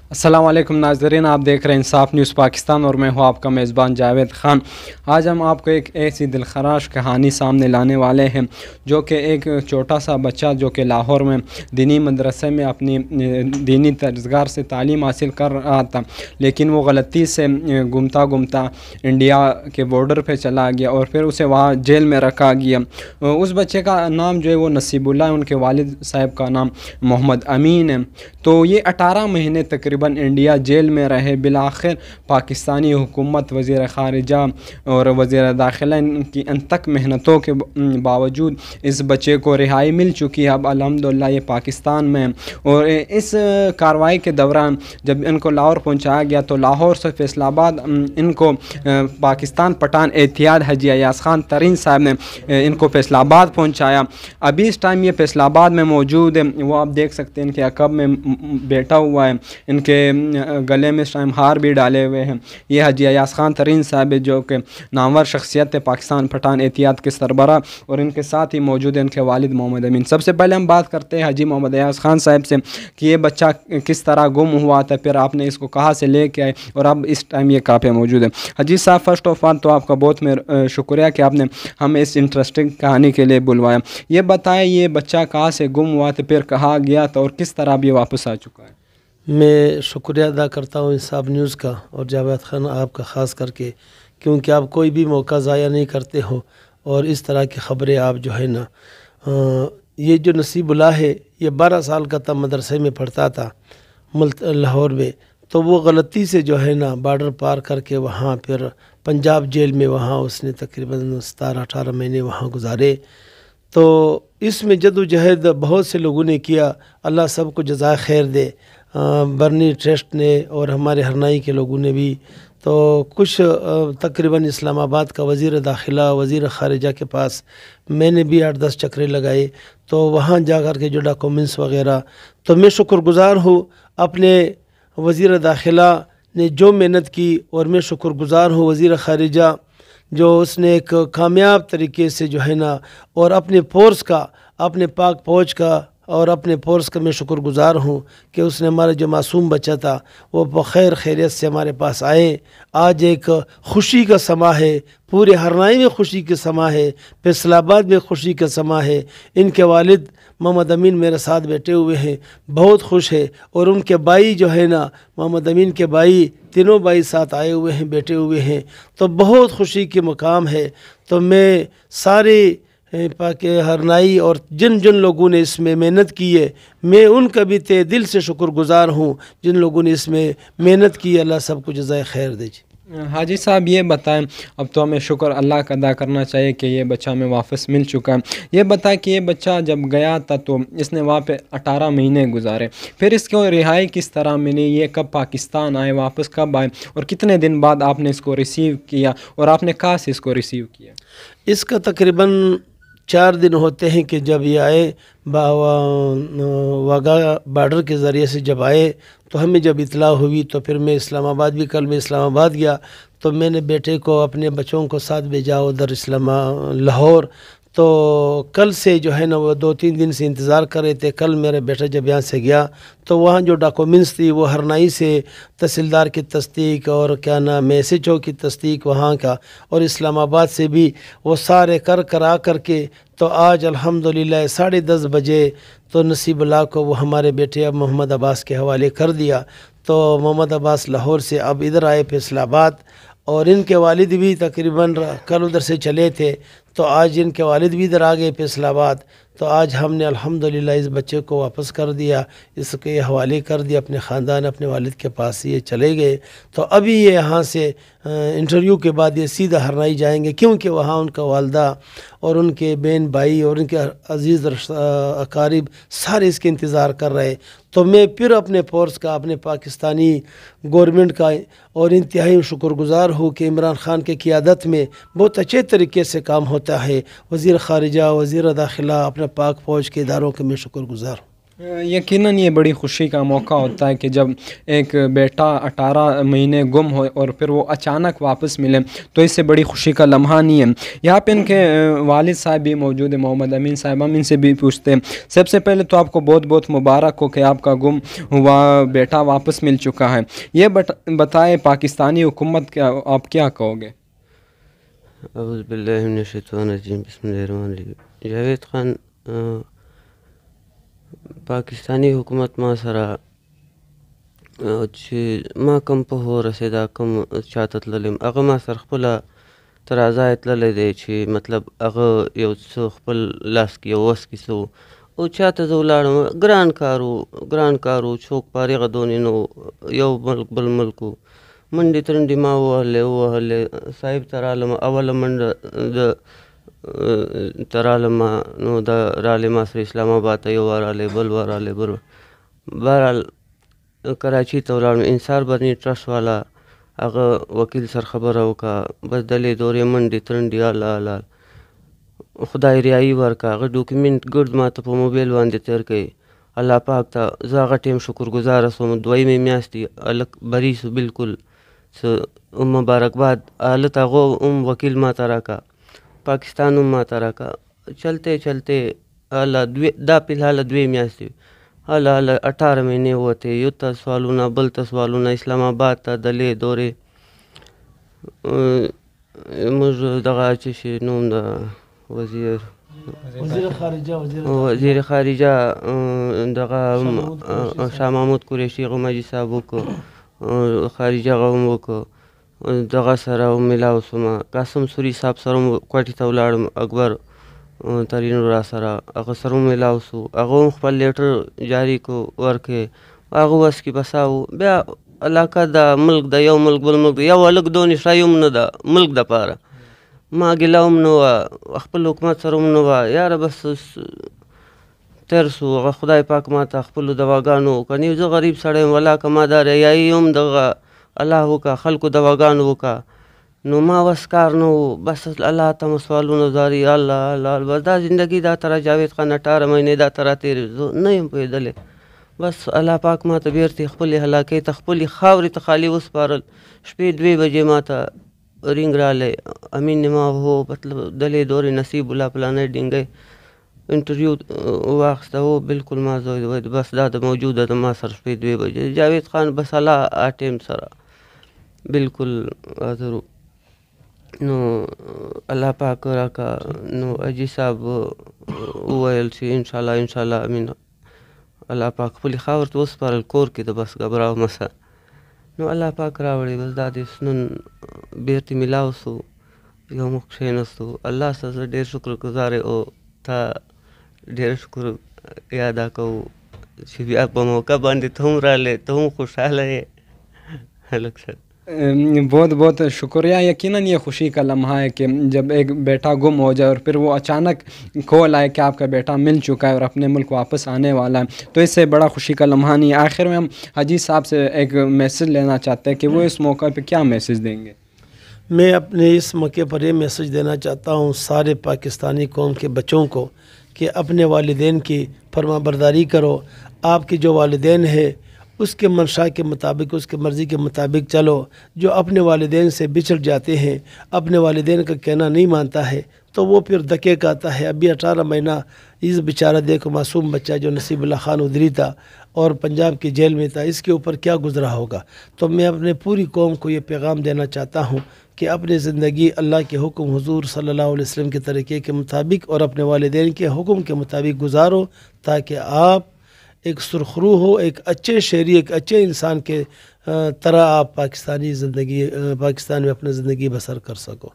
अस्सलाम वालेकुम नाज़रीन, आप देख रहे हैं इंसाफ न्यूज़ पाकिस्तान और मैं हूं आपका मेज़बान जावेद ख़ान। आज हम आपको एक ऐसी दिलखराश कहानी सामने लाने वाले हैं जो कि एक छोटा सा बच्चा जो कि लाहौर में दीनी मदरसे में अपनी दीनी तर्ज़गार से तालीम हासिल कर रहा था, लेकिन वो गलती से घूमता घूमता इंडिया के बॉर्डर पे चला गया और फिर उसे वहाँ जेल में रखा गया। उस बच्चे का नाम जो है वो नसीबुल्लाह है, उनके वालिद साहब का नाम मोहम्मद अमीन है। तो ये 18 महीने तकरीबन इंडिया जेल में रहे। बिलाखिर पाकिस्तानी हुकूमत, वज़ीर ख़ारिजा और वज़ीर दाखिला की अनथक मेहनतों के बावजूद इस बच्चे को रिहाई मिल चुकी है। अब अल्हम्दुलिल्लाह ये पाकिस्तान में है। और इस कार्रवाई के दौरान जब इनको लाहौर पहुंचाया गया तो लाहौर से फैसलाबाद इनको पाकिस्तान पठान एहतियात हाजी अयाज ख़ान तरीन साहब ने इनको फैसलाबाद पहुंचाया। अभी इस टाइम ये फैसलाबाद में मौजूद है। वो आप देख सकते हैं इनके अकब में बैठा हुआ है, इनके गले में इस टाइम हार भी डाले हुए हैं। ये हाजी अयाज ख़ान तरीन साहब है जो कि नामवर शख्सियत है, पाकिस्तान पठान एहतियात के सरबरा, और इनके साथ ही मौजूद है इनके वालिद मोहम्मद अमीन। सबसे पहले हम बात करते हैं हाजी मोहम्मद अयाज ख़ान साहब से कि ये बच्चा किस तरह गुम हुआ था, फिर आपने इसको कहाँ से लेके आए और अब इस टाइम ये कहाँ पे मौजूद है। हाजी साहब, फर्स्ट ऑफ ऑल तो आपका बहुत शुक्रिया कि आपने हमें इस इंटरेस्टिंग कहानी के लिए बुलवाया। ये बताएं ये बच्चा कहाँ से गुम हुआ था, फिर कहाँ गया था और किस तरह अब ये वापस आ चुका है। मैं शुक्रिया अदा करता हूँ इंसाफ न्यूज़ का और जावेद ख़ान आपका ख़ास करके, क्योंकि आप कोई भी मौका ज़ाया नहीं करते हो और इस तरह की ख़बरें आप जो है ना, ये जो नसीबुल्लाह है ये 12 साल का था, मदरसे में पढ़ता था लाहौर में। तो वो गलती से जो है ना बॉर्डर पार करके वहाँ फिर पंजाब जेल में वहाँ उसने तकरीबन 17-18 महीने वहाँ गुजारे। तो इसमें जद्दोजहद बहुत से लोगों ने किया, अल्लाह सबको जज़ाए खैर दे। बर्नी ट्रस्ट ने और हमारे हरनाई के लोगों ने भी, तो कुछ तकरीबन इस्लामाबाद का वज़ीर दाखिला, वज़ीर ख़ारिजा के पास मैंने भी 8-10 चक्रे लगाए। तो वहाँ जा कर के जो डॉक्यूमेंट्स वग़ैरह, तो मैं शुक्रगुज़ार हूँ अपने वज़ीर दाखिला ने जो मेहनत की, और मैं शुक्रगुज़ार हूँ वज़ीर ख़ारिजा जो उसने एक कामयाब तरीके से जो है ना, और अपने फोर्स का, अपने पाक फौज का और अपने फोर्स का मैं शुक्रगुज़ार हूँ कि उसने हमारा जो मासूम बच्चा था वो बख़ैर खैरियत से हमारे पास आए। आज एक खुशी का समा है, पूरे हरनाई में खुशी का समा है, फैसलाबाद में खुशी का समा है। इनके वालिद मोहम्मद अमीन मेरे साथ बैठे हुए हैं, बहुत खुश है। और उनके भाई जो है ना, मोहम्मद अमीन के भाई, तीनों भाई साथ आए हुए हैं, बैठे हुए हैं। तो बहुत खुशी के मुकाम है। तो मैं सारे पाके हरनाई और जिन जिन लोगों ने इसमें मेहनत की है, मैं उनका भी तहे दिल से शुक्रगुज़ार हूँ जिन लोगों ने इसमें मेहनत की। अल्लाह सबको जज़ाए खैर दे। हाजी साहब, ये बताएं, अब तो हमें शुक्र अल्लाह का अदा करना चाहिए कि ये बच्चा हमें वापस मिल चुका है। ये बताएं कि ये बच्चा जब गया था तो इसने वहाँ पे 18 महीने गुजारे, फिर इसको रिहाई किस तरह मिली, ये कब पाकिस्तान आए, वापस कब आए और कितने दिन बाद आपने इसको रिसीव किया और आपने कहाँ से इसको रिसीव किया। इसका तकरीबन 4 दिन होते हैं कि जब ये आए वाघा बॉर्डर के ज़रिए से जब आए, तो हमें जब इतला हुई तो फिर मैं इस्लामाबाद भी, कल मैं इस्लामाबाद गया तो मैंने बेटे को, अपने बच्चों को साथ भेजा उधर लाहौर। तो कल से जो है ना वो 2-3 दिन से इंतज़ार कर रहे थे। कल मेरा बेटा जब यहाँ से गया तो वहाँ जो डॉक्यूमेंट्स थी वो हरनाई से तहसीलदार की तस्दीक और क्या नाम SHO की तस्दीक वहाँ का, और इस्लामाबाद से भी वो सारे करा करके तो आज अल्हम्दुलिल्लाह 10:30 बजे तो नसीबुल्लाह को वो हमारे बेटे अब मोहम्मद अब्बास के हवाले कर दिया। तो मोहम्मद अब्बास लाहौर से अब इधर आए फैसलाबाद, और इनके वालिद भी तकरीबन कल उधर से चले थे, तो आज इनके वालिद भी इधर आ गए फैसलाबाद। तो आज हमने अल्हम्दुलिल्लाह इस बच्चे को वापस कर दिया, इसके हवाले कर दिया अपने ख़ानदान, अपने वालिद के पास ये चले गए। तो अभी ये यहाँ से इंटरव्यू के बाद ये सीधा हरनाई जाएंगे, क्योंकि वहाँ उनका वालदा और उनके बहन भाई और उनके अजीज़ अकारिब सारे इसके इंतज़ार कर रहे। तो मैं फिर अपने फोर्स का, अपने पाकिस्तानी गवर्नमेंट का और इंतहाई शुक्रगुज़ार हूँ कि इमरान ख़ान के क़ियादत में बहुत अच्छे तरीके से काम होता है। वज़ीर ख़ारिजा, वज़ीर दाखिला, अपने पाक फ़ौज के इदारों के मैं शुक्रगुज़ार हूँ। यकीनन ये बड़ी खुशी का मौका होता है कि जब एक बेटा 18 महीने गुम हो और फिर वो अचानक वापस मिले, तो इससे बड़ी खुशी का लम्हा नहीं है। यहाँ पे इनके वालिद साहब भी मौजूद है, मोहम्मद अमीन साहब। हम इनसे भी पूछते हैं। सबसे पहले तो आपको बहुत बहुत मुबारक हो कि आपका गुम हुआ बेटा वापस मिल चुका है। ये बताए पाकिस्तानी हुकूमत क्या आप क्या कहोगे? अऊज़ु बिल्लाहि मिनश शैतानिर रजीम, बिस्मिल्लाहिर्रहमानिर्रहीम। जावेद खान, पाकिस्तानी हुकूमत मा सरा چې ما کم په هو رسېدا، کم چاته تللی یم، هغه ما سره خپله تر ځایه تللی دی چې مطلب هغه یو څه خپل لاس کې یو وس کې څه و، او چاته زه ولاړم، ګران کار و، څوک په هغې دونې نه و، یو ملک بل ملک و، منډې ترنډې ما ووهلې، صاحب ته رالم، اوله منډه د ته رالم، نو دا رالې ما سره اسلام آباد ته، یو وار رالې، بل وار رالې، بهرحال کراچي ته ولاړم. انصار بني ټرسټ والا هغه وکیل سره خبره وکړه، بس دلې دورې منډې ترنډې الله خدای ریایي ورکړه، هغه ډاکومنټ ګرد ما ته په موبایل باندې تېر کړئ. الله پاک ته زه هغه ټیم شکرګزاره سوم. دویمې میاشتې هلک بری سو، بلکل څه مبارکباد. هلته هغه هم وکیل ما ته راکړه، پاکستان هم ما ته راکړه. چلتے دا فلحال 2 میاشتې هله 18 مهینې ووتې، یو ته سوالونه، بل ته سوالونه، اسلام آباد ته دلې دورې. موږ دغه چې شي نوم د وزیر خارجه دغه شاه محمود قریشي هغه مجلس صاحب وکړو، خارجه هغه هم وکړو، دغه سره هم میلاو سومه. قاسم سوري صاحب سره هم کوټې ته ولاړم، اکبر ترین را سره هغه سره هم میلاو سو، هغه هم خپل لیټر جاري کو ورکړې، هغه وس کې بساو. بیا علاقه د ملک د you Malik bill Malik, you هلک دونې شی هم نه ده ملک دپاره، ما ګیله هم نه وه، خپل حکومت سره هم نه وه. یاره بس تېر سو، هغه خدای پاک ما ته خپلو دواګانو کنی، زه غریب سړی یم، ولا که ما دا ریایي هم دغه الله وکړه، خلکو دواګانو وکړه، نو ما وس کار نه و. بس الله ته مو سوالونه زاري، الله الله، بس دا زندګي دا ته را جاوید خان 18 مهینې دا ته را تېرې، زه نه یم پوهېدلی. بس الله پاک ما ته بېرته خپلې هلاکۍ ته، خپلې خاورې ته خالي وسپارل. شپې 2 بجې ما ته رینګ رالی، امین ما هو مطلب دلې دورې نصیب الله فلانی ډینګی انټرویو واخیسته، هو بلکل ما زه بس دا د موجوده د ما سره شپې 2 بجې جاوید خان بس الله ټیم سره بلکل حاضر. نو الله پاک راکا، نو اجي صاحب وویل چې انشاءالله امین الله پاک خپلې خاورې ته وسپارل، کور کې د بس ګبراو مسه، نو الله پاک راوړی. بس دا د نن بېرته میلاو سو، یو مخ کښېنستو. الله سره زه ډېر شکرګزار او تا ډېر شکر ادا کوو چې بیا په موقع باندې ته هم رالی، ته هم خوشحاله یې هلک سره. बहुत बहुत शुक्रिया। यकीनन ये खुशी का लम्हा है कि जब एक बेटा गुम हो जाए और फिर वो अचानक कॉल आए कि आपका बेटा मिल चुका है और अपने मुल्क वापस आने वाला है, तो इससे बड़ा खुशी का लम्हा नहीं है। आखिर में हम हाजी साहब से एक मैसेज लेना चाहते हैं कि वो इस मौका पे क्या मैसेज देंगे? मैं अपने इस मौके पर ये मैसेज देना चाहता हूँ सारे पाकिस्तानी कौम के बच्चों को कि अपने वालिदैन की फरमाबरदारी करो। आपके जो वालिदैन है उसके मंशा के मुताबिक, उसके मर्ज़ी के मुताबिक चलो। जो अपने वालिदैन से बिछड़ जाते हैं, अपने वालिदैन का कहना नहीं मानता है, तो वो फिर धक्के का आता है। अभी 18 महीना इस बेचारा देखो मासूम बच्चा जो नसीबुल्लाह खान उधरी था और पंजाब की जेल में था, इसके ऊपर क्या गुजरा होगा। तो मैं अपने पूरी कौम को ये पैगाम देना चाहता हूँ कि अपनी ज़िंदगी अल्लाह के हुक्म, हुजूर सल्लल्लाहु अलैहि वसल्लम के तरीक़े के मुताबिक और अपने वालिदैन के हुक्म के मुताबिक गुजारो, ताकि आप एक सुरखरू हो, एक अच्छे शहरी, एक अच्छे इंसान के तरह आप पाकिस्तान में अपनी ज़िंदगी बसर कर सको।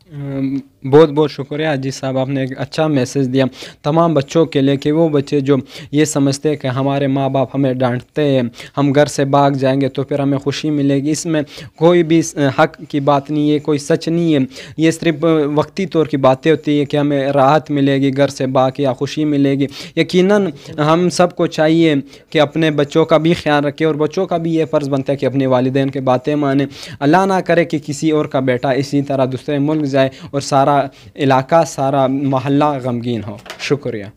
बहुत बहुत शुक्रिया हाजी साहब, आपने एक अच्छा मैसेज दिया तमाम बच्चों के लिए कि वो बच्चे जो ये समझते हैं कि हमारे माँ बाप हमें डांटते हैं, हम घर से भाग जाएंगे तो फिर हमें खुशी मिलेगी, इसमें कोई भी हक की बात नहीं है, कोई सच नहीं है। ये सिर्फ वक्ती तौर की बातें होती है कि हमें राहत मिलेगी घर से भाग या खुशी मिलेगी। यकीनन हम सबको चाहिए कि अपने बच्चों का भी ख्याल रखें और बच्चों का भी ये फ़र्ज़ बनता है कि अपने वालिदैन की बातें माने। अल्लाह ना करे कि किसी और का बेटा इसी तरह दूसरे मुल्क जाए और सारा इलाका, सारा मोहल्ला गमगीन हो। शुक्रिया।